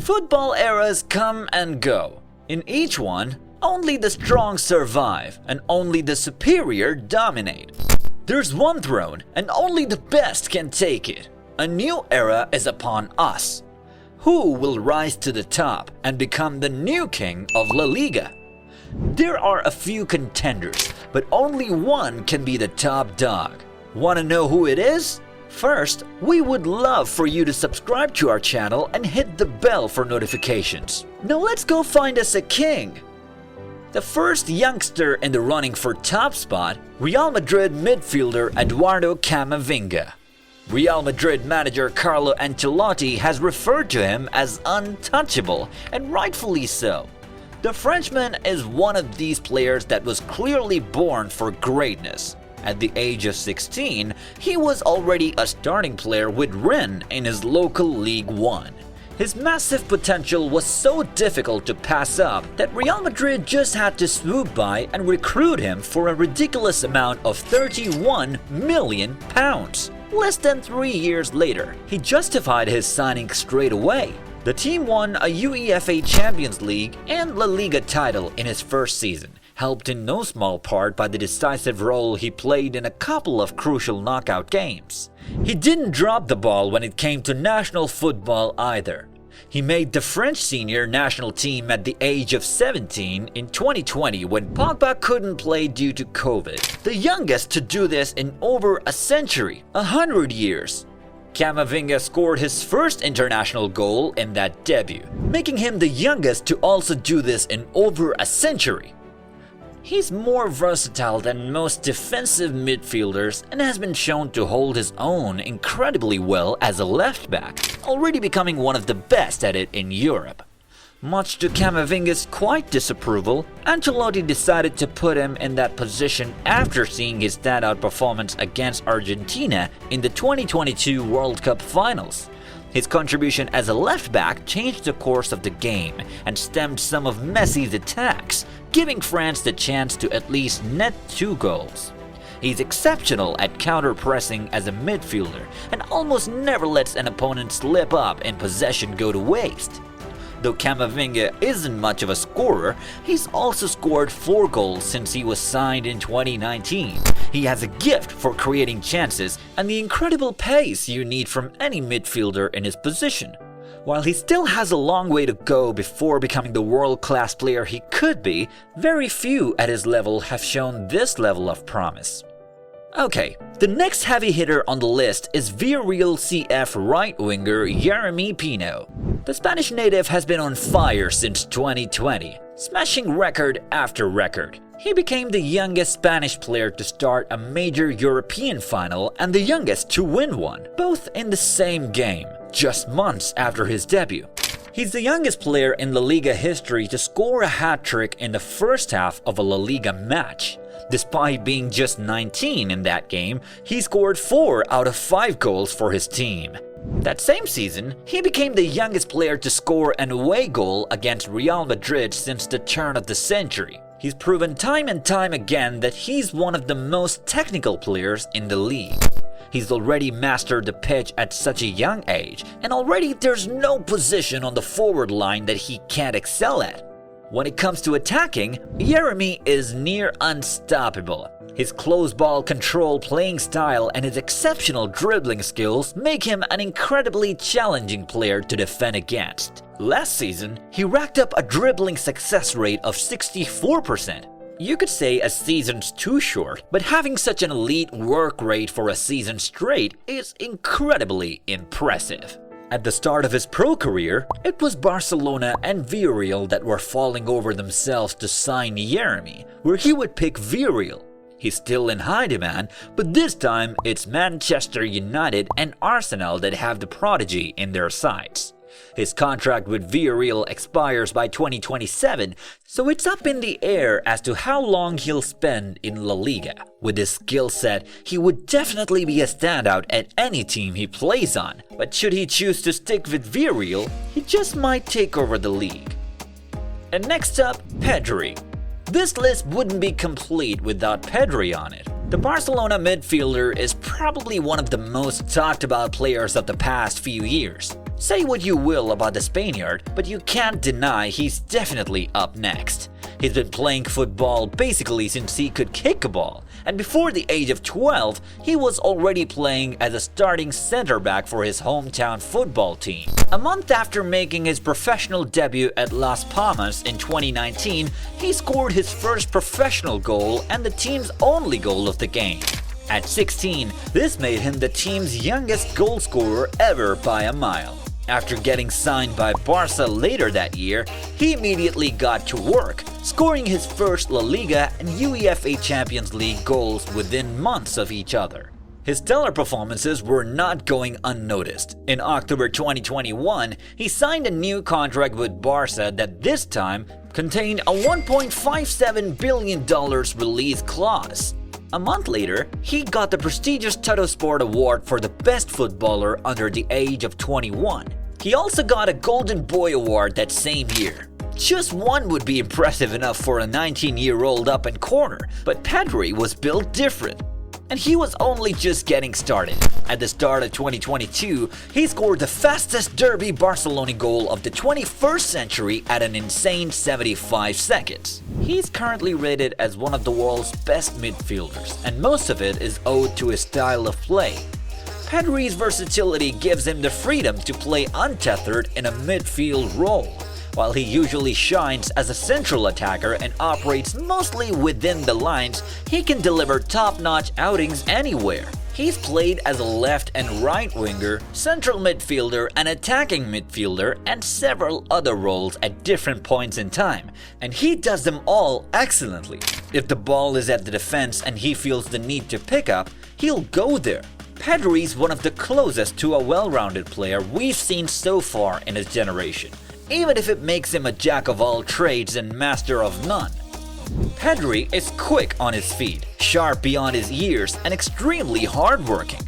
Football eras come and go. In each one, only the strong survive and only the superior dominate. There's one throne and only the best can take it. A new era is upon us. Who will rise to the top and become the new king of La Liga? There are a few contenders, but only one can be the top dog. Want to know who it is? First, we would love for you to subscribe to our channel and hit the bell for notifications. Now let's go find us a king. The first youngster in the running for top spot, Real Madrid midfielder Eduardo Camavinga. Real Madrid manager Carlo Ancelotti has referred to him as untouchable, and rightfully so. The Frenchman is one of these players that was clearly born for greatness. At the age of 16, he was already a starting player with Rennes in his local League One. His massive potential was so difficult to pass up that Real Madrid just had to swoop by and recruit him for a ridiculous amount of £31 million. Less than 3 years later, he justified his signing straight away. The team won a UEFA Champions League and La Liga title in his first season, helped in no small part by the decisive role he played in a couple of crucial knockout games. He didn't drop the ball when it came to national football either. He made the French senior national team at the age of 17 in 2020 when Pogba couldn't play due to COVID. The youngest to do this in over a century, 100 years. Camavinga scored his first international goal in that debut, making him the youngest to also do this in over a century. He's more versatile than most defensive midfielders and has been shown to hold his own incredibly well as a left back, already becoming one of the best at it in Europe. Much to Camavinga's quiet disapproval, Ancelotti decided to put him in that position after seeing his standout performance against Argentina in the 2022 World Cup Finals. His contribution as a left back changed the course of the game and stemmed some of Messi's attacks, giving France the chance to at least net 2 goals. He's exceptional at counter-pressing as a midfielder and almost never lets an opponent slip up and possession go to waste. Though Camavinga isn't much of a scorer, he's also scored 4 goals since he was signed in 2019. He has a gift for creating chances and the incredible pace you need from any midfielder in his position. While he still has a long way to go before becoming the world-class player he could be, very few at his level have shown this level of promise. Okay, the next heavy hitter on the list is Villarreal CF right winger Yeremy Pino. The Spanish native has been on fire since 2020, smashing record after record. He became the youngest Spanish player to start a major European final and the youngest to win one, both in the same game, just months after his debut. He's the youngest player in La Liga history to score a hat-trick in the first half of a La Liga match. Despite being just 19 in that game, he scored 4 out of 5 goals for his team. That same season, he became the youngest player to score an away goal against Real Madrid since the turn of the century. He's proven time and time again that he's one of the most technical players in the league. He's already mastered the pitch at such a young age, and already there's no position on the forward line that he can't excel at. When it comes to attacking, Yeremy is near unstoppable. His close ball control playing style and his exceptional dribbling skills make him an incredibly challenging player to defend against. Last season, he racked up a dribbling success rate of 64%. You could say a season's too short, but having such an elite work rate for a season straight is incredibly impressive. At the start of his pro career, it was Barcelona and Villarreal that were falling over themselves to sign Yeremy, where he would pick Villarreal. He's still in high demand, but this time it's Manchester United and Arsenal that have the prodigy in their sights. His contract with Villarreal expires by 2027, so it's up in the air as to how long he'll spend in La Liga. With his skill set, he would definitely be a standout at any team he plays on, but should he choose to stick with Villarreal, he just might take over the league. And next up, Pedri. This list wouldn't be complete without Pedri on it. The Barcelona midfielder is probably one of the most talked about players of the past few years. Say what you will about the Spaniard, but you can't deny he's definitely up next. He's been playing football basically since he could kick a ball, and before the age of 12, he was already playing as a starting center back for his hometown football team. A month after making his professional debut at Las Palmas in 2019, he scored his first professional goal and the team's only goal of the game. At 16, this made him the team's youngest goal scorer ever by a mile. After getting signed by Barca later that year, he immediately got to work, scoring his first La Liga and UEFA Champions League goals within months of each other. His stellar performances were not going unnoticed. In October 2021, he signed a new contract with Barca that this time contained a $1.57 billion release clause. A month later, he got the prestigious Tuttosport Award for the best footballer under the age of 21. He also got a Golden Boy Award that same year. Just one would be impressive enough for a 19-year-old up-and-corner, but Pedri was built different. And he was only just getting started. At the start of 2022, he scored the fastest Derby Barcelona goal of the 21st century at an insane 75 seconds. He's currently rated as one of the world's best midfielders, and most of it is owed to his style of play. Pedri's versatility gives him the freedom to play untethered in a midfield role. While he usually shines as a central attacker and operates mostly within the lines, he can deliver top-notch outings anywhere. He's played as a left and right winger, central midfielder, an attacking midfielder, and several other roles at different points in time, and he does them all excellently. If the ball is at the defense and he feels the need to pick up, he'll go there. Pedri's one of the closest to a well-rounded player we've seen so far in his generation, even if it makes him a jack of all trades and master of none. Pedri is quick on his feet, sharp beyond his years, and extremely hardworking.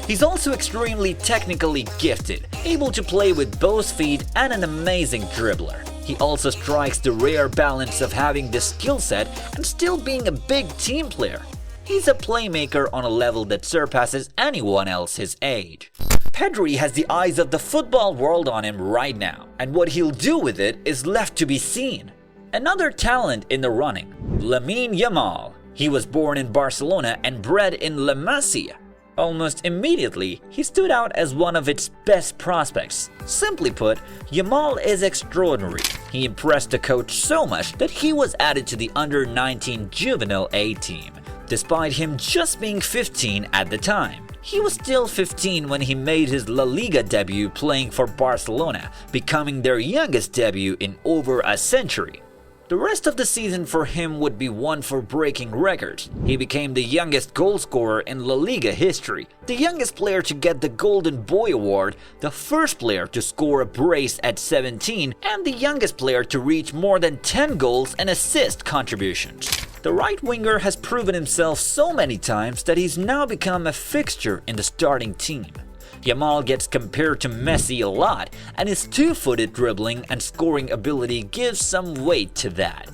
He's also extremely technically gifted, able to play with both feet and an amazing dribbler. He also strikes the rare balance of having the skill set and still being a big team player. He's a playmaker on a level that surpasses anyone else his age. Pedri has the eyes of the football world on him right now, and what he'll do with it is left to be seen. Another talent in the running, Lamine Yamal. He was born in Barcelona and bred in La Masia. Almost immediately, he stood out as one of its best prospects. Simply put, Yamal is extraordinary. He impressed the coach so much that he was added to the under-19 juvenile A team, despite him just being 15 at the time. He was still 15 when he made his La Liga debut playing for Barcelona, becoming their youngest debut in over a century. The rest of the season for him would be one for breaking records. He became the youngest goal scorer in La Liga history, the youngest player to get the Golden Boy Award, the first player to score a brace at 17, and the youngest player to reach more than 10 goals and assist contributions. The right winger has proven himself so many times that he's now become a fixture in the starting team. Yamal gets compared to Messi a lot, and his two-footed dribbling and scoring ability gives some weight to that.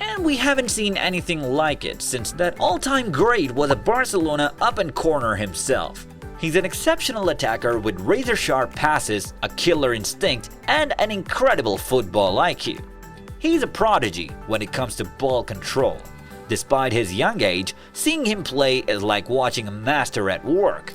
And we haven't seen anything like it since that all-time great was a Barcelona up-and-corner himself. He's an exceptional attacker with razor-sharp passes, a killer instinct, and an incredible football IQ. He's a prodigy when it comes to ball control. Despite his young age, seeing him play is like watching a master at work.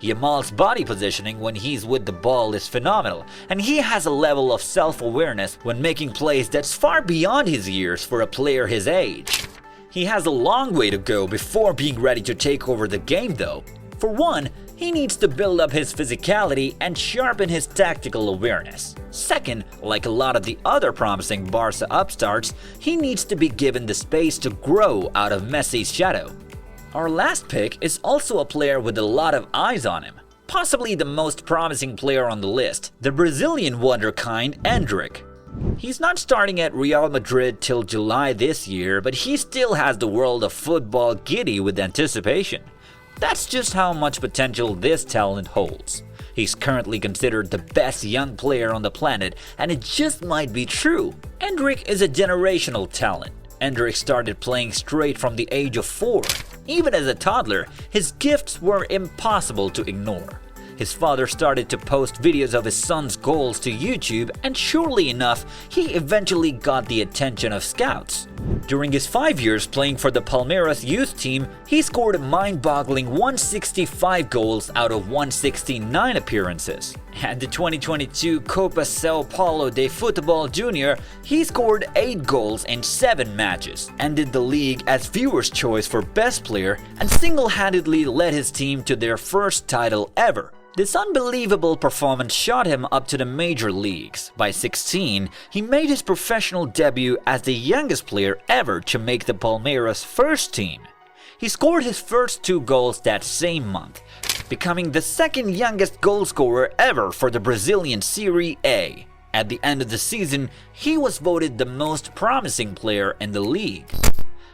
Yamal's body positioning when he's with the ball is phenomenal, and he has a level of self-awareness when making plays that's far beyond his years for a player his age. He has a long way to go before being ready to take over the game though. For one, he needs to build up his physicality and sharpen his tactical awareness. Second, like a lot of the other promising Barca upstarts, he needs to be given the space to grow out of Messi's shadow. Our last pick is also a player with a lot of eyes on him, possibly the most promising player on the list, the Brazilian wonderkind Endrick. He's not starting at Real Madrid till July this year, but he still has the world of football giddy with anticipation. That's just how much potential this talent holds. He's currently considered the best young player on the planet, and it just might be true. Endrick is a generational talent. Endrick started playing straight from the age of 4. Even as a toddler, his gifts were impossible to ignore. His father started to post videos of his son's goals to YouTube, and surely enough, he eventually got the attention of scouts. During his 5 years playing for the Palmeiras youth team, he scored a mind-boggling 165 goals out of 169 appearances. At the 2022 Copa São Paulo de Futebol Junior, he scored 8 goals in 7 matches, ended the league as viewers' choice for best player, and single-handedly led his team to their first title ever. This unbelievable performance shot him up to the major leagues. By 16, he made his professional debut as the youngest player ever to make the Palmeiras first team. He scored his first 2 goals that same month, becoming the second youngest goal scorer ever for the Brazilian Serie A. At the end of the season, he was voted the most promising player in the league.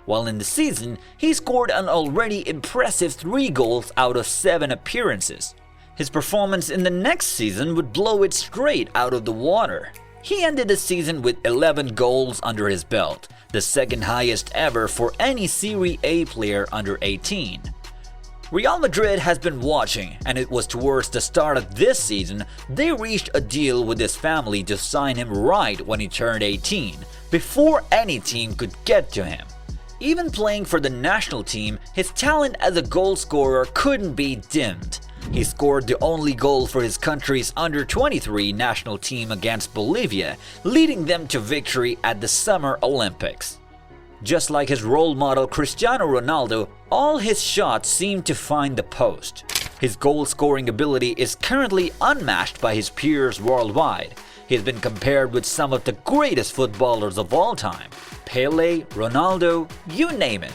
While in the season, he scored an already impressive 3 goals out of 7 appearances. His performance in the next season would blow it straight out of the water. He ended the season with 11 goals under his belt, the second highest ever for any Serie A player under 18. Real Madrid has been watching, and it was towards the start of this season they reached a deal with his family to sign him right when he turned 18, before any team could get to him. Even playing for the national team, his talent as a goal scorer couldn't be dimmed. He scored the only goal for his country's under-23 national team against Bolivia, leading them to victory at the Summer Olympics. Just like his role model Cristiano Ronaldo, all his shots seem to find the post. His goal-scoring ability is currently unmatched by his peers worldwide. He has been compared with some of the greatest footballers of all time. Pele, Ronaldo, you name it.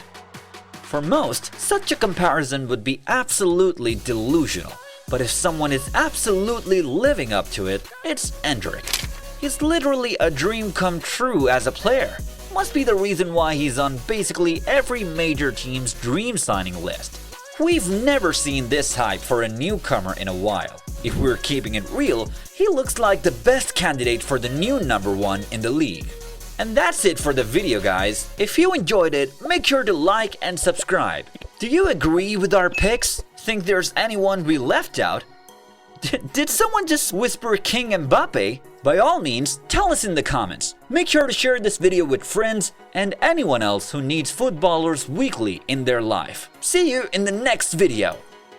For most, such a comparison would be absolutely delusional. But if someone is absolutely living up to it, it's Endrick. He's literally a dream come true as a player. Must be the reason why he's on basically every major team's dream signing list. We've never seen this hype for a newcomer in a while. If we're keeping it real, he looks like the best candidate for the new number 1 in the league. And that's it for the video, guys. If you enjoyed it, make sure to like and subscribe. Do you agree with our picks? Think there's anyone we left out? Did someone just whisper King Mbappe? By all means, tell us in the comments. Make sure to share this video with friends and anyone else who needs footballers weekly in their life. See you in the next video.